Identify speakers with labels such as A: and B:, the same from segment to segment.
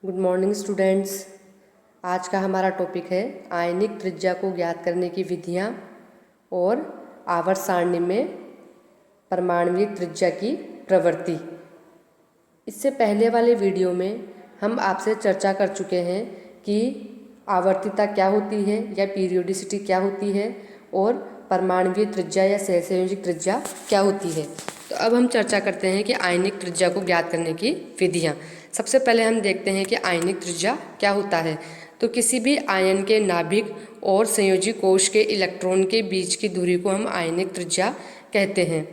A: Good morning students. आज का हमारा टॉपिक है आयनिक त्रिज्या को ज्ञात करने की विधियाँ और आवर्त सारणी में परमाणुवीय त्रिज्या की प्रवृत्ति। इससे पहले वाले वीडियो में हम आपसे चर्चा कर चुके हैं कि आवर्तिता क्या होती है या पीरियोडिसिटी क्या होती है और परमाणुवीय त्रिज्या या सहसंयोजक त्रिज्या क्या होती है। तो अब हम चर्चा करते हैं कि आयनिक त्रिज्या को ज्ञात करने की विधियाँ। सबसे पहले हम देखते हैं कि आयनिक त्रिज्या क्या होता है। तो किसी भी आयन के नाभिक और संयोजी कोश के इलेक्ट्रॉन के बीच की दूरी को हम आयनिक त्रिज्या कहते हैं।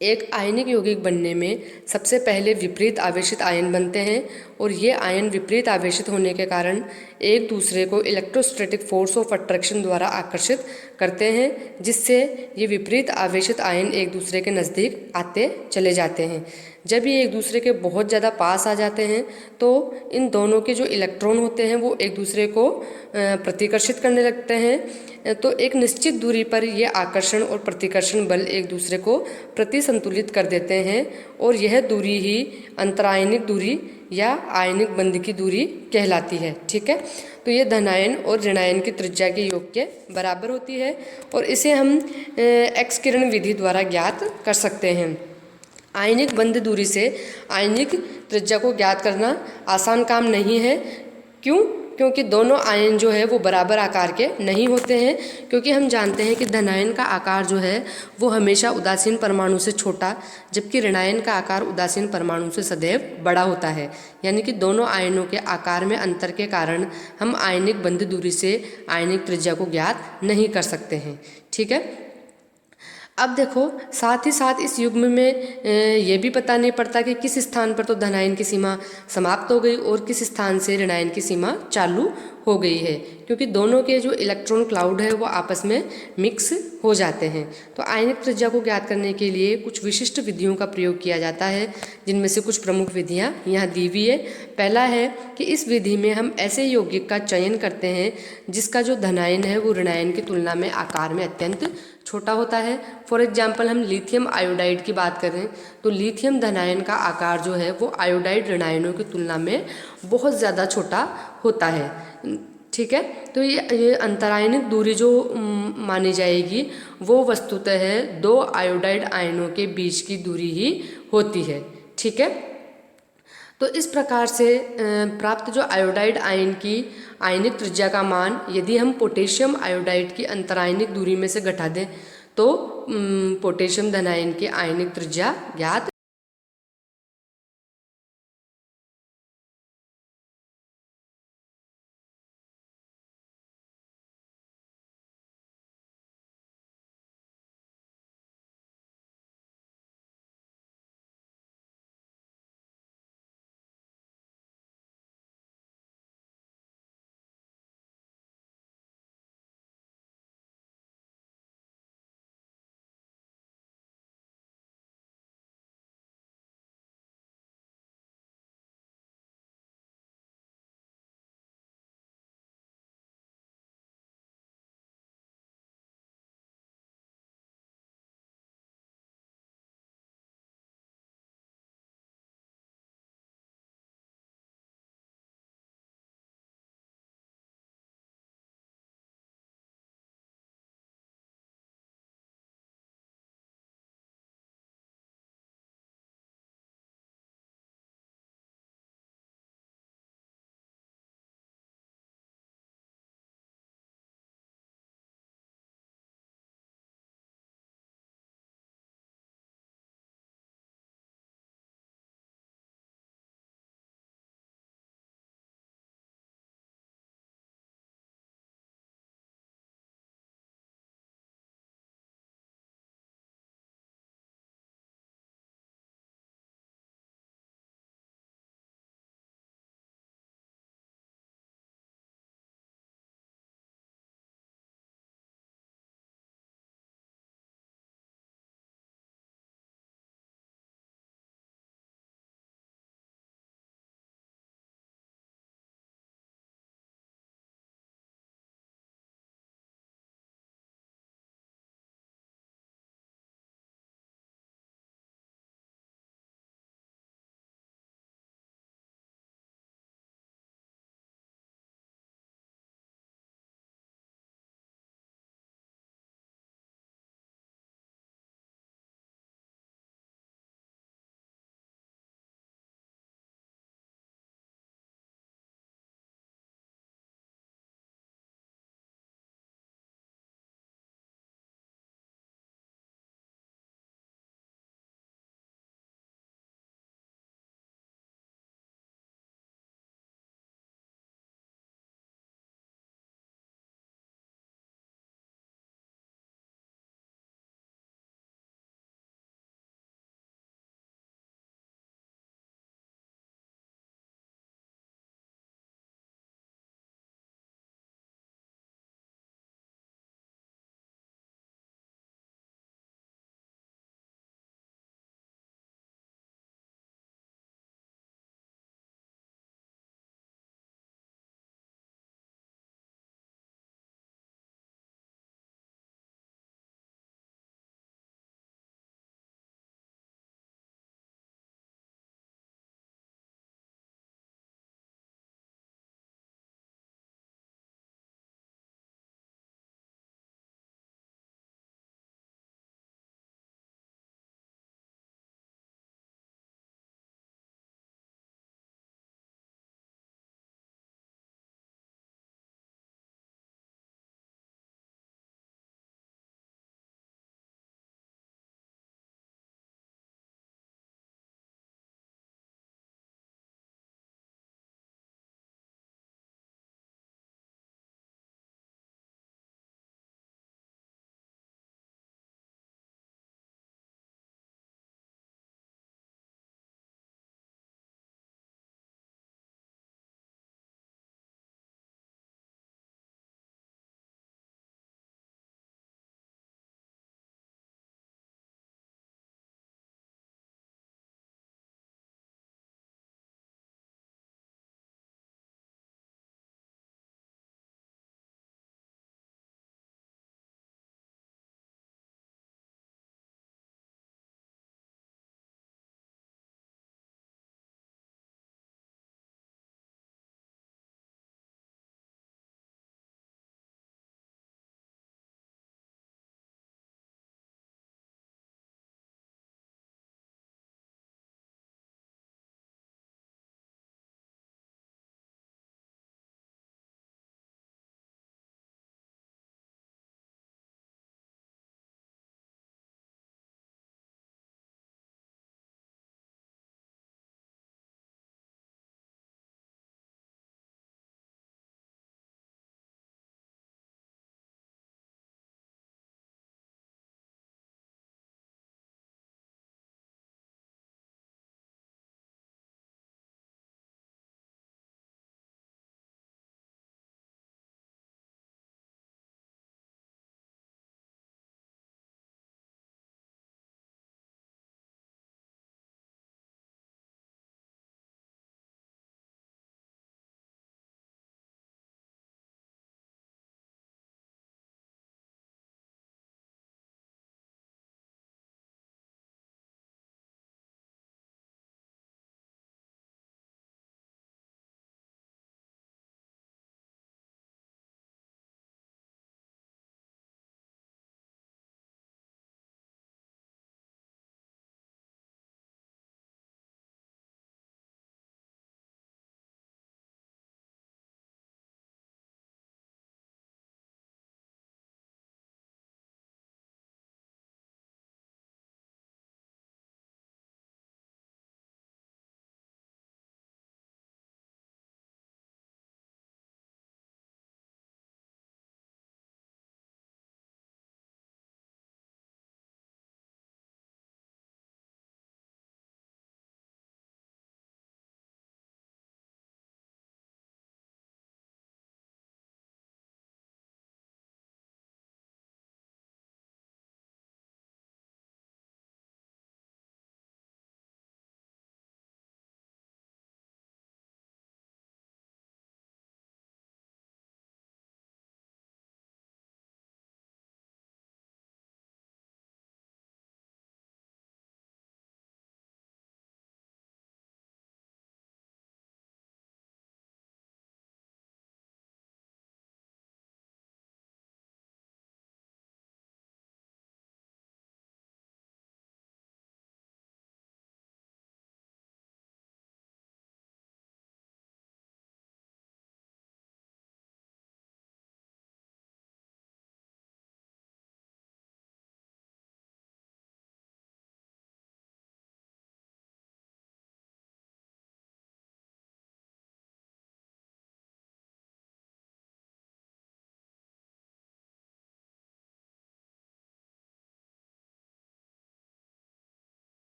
A: एक आयनिक यौगिक बनने में सबसे पहले विपरीत आवेशित आयन बनते हैं और ये आयन विपरीत आवेशित होने के कारण एक दूसरे को इलेक्ट्रोस्टैटिक फोर्स ऑफ अट्रैक्शन द्वारा आकर्षित करते हैं, जिससे ये विपरीत आवेशित आयन एक दूसरे के नज़दीक आते चले जाते हैं। जब ये एक दूसरे के बहुत ज़्यादा पास आ जाते हैं तो इन दोनों के जो इलेक्ट्रॉन होते हैं वो एक दूसरे को प्रतिकर्षित करने लगते हैं। तो एक निश्चित दूरी पर ये आकर्षण और प्रतिकर्षण बल एक दूसरे को प्रतिसंतुलित कर देते हैं और यह दूरी ही अंतरायनिक दूरी या आयनिक बंध की दूरी कहलाती है। ठीक है, तो ये धनायन और ऋणायन की त्रिज्या के योग के बराबर होती है और इसे हम एक्स किरण विधि द्वारा ज्ञात कर सकते हैं। आयनिक बंध दूरी से आयनिक त्रिज्या को ज्ञात करना आसान काम नहीं है। क्यों? क्योंकि दोनों आयन जो है वो बराबर आकार के नहीं होते हैं, क्योंकि हम जानते हैं कि धनायन का आकार जो है वो हमेशा उदासीन परमाणु से छोटा, जबकि ऋणायन का आकार उदासीन परमाणु से सदैव बड़ा होता है। यानी कि दोनों आयनों के आकार में अंतर के कारण हम आयनिक बंध दूरी से आयनिक त्रिज्या को ज्ञात नहीं कर सकते हैं। ठीक है, अब देखो साथ ही साथ इस युग्म में ये भी पता नहीं पड़ता कि किस स्थान पर तो धनायन की सीमा समाप्त हो गई और किस स्थान से ऋणायन की सीमा चालू हो गई है, क्योंकि दोनों के जो इलेक्ट्रॉन क्लाउड है वो आपस में मिक्स हो जाते हैं। तो आयनिक त्रिज्या को ज्ञात करने के लिए कुछ विशिष्ट विधियों का प्रयोग किया जाता है, जिनमें से कुछ प्रमुख विधियाँ यहाँ दी हुई है। पहला है कि इस विधि में हम ऐसे यौगिक का चयन करते हैं जिसका जो धनायन है वो ऋणायन की तुलना में आकार में अत्यंत छोटा होता है। फॉर एग्जाम्पल हम लिथियम आयोडाइड की बात करें तो लिथियम धनायन का आकार जो है वो आयोडाइड ऋणायनों की तुलना में बहुत ज़्यादा छोटा होता है। ठीक है, तो ये अंतरायनिक दूरी जो मानी जाएगी वो वस्तुतः है दो आयोडाइड आयनों के बीच की दूरी ही होती है। ठीक है, तो इस प्रकार से प्राप्त जो आयोडाइड आयन की आयनिक त्रिज्या का मान यदि हम पोटेशियम आयोडाइड की अंतरायनिक दूरी में से घटा दें तो पोटेशियम धनायन की आयनिक त्रिज्या ज्ञात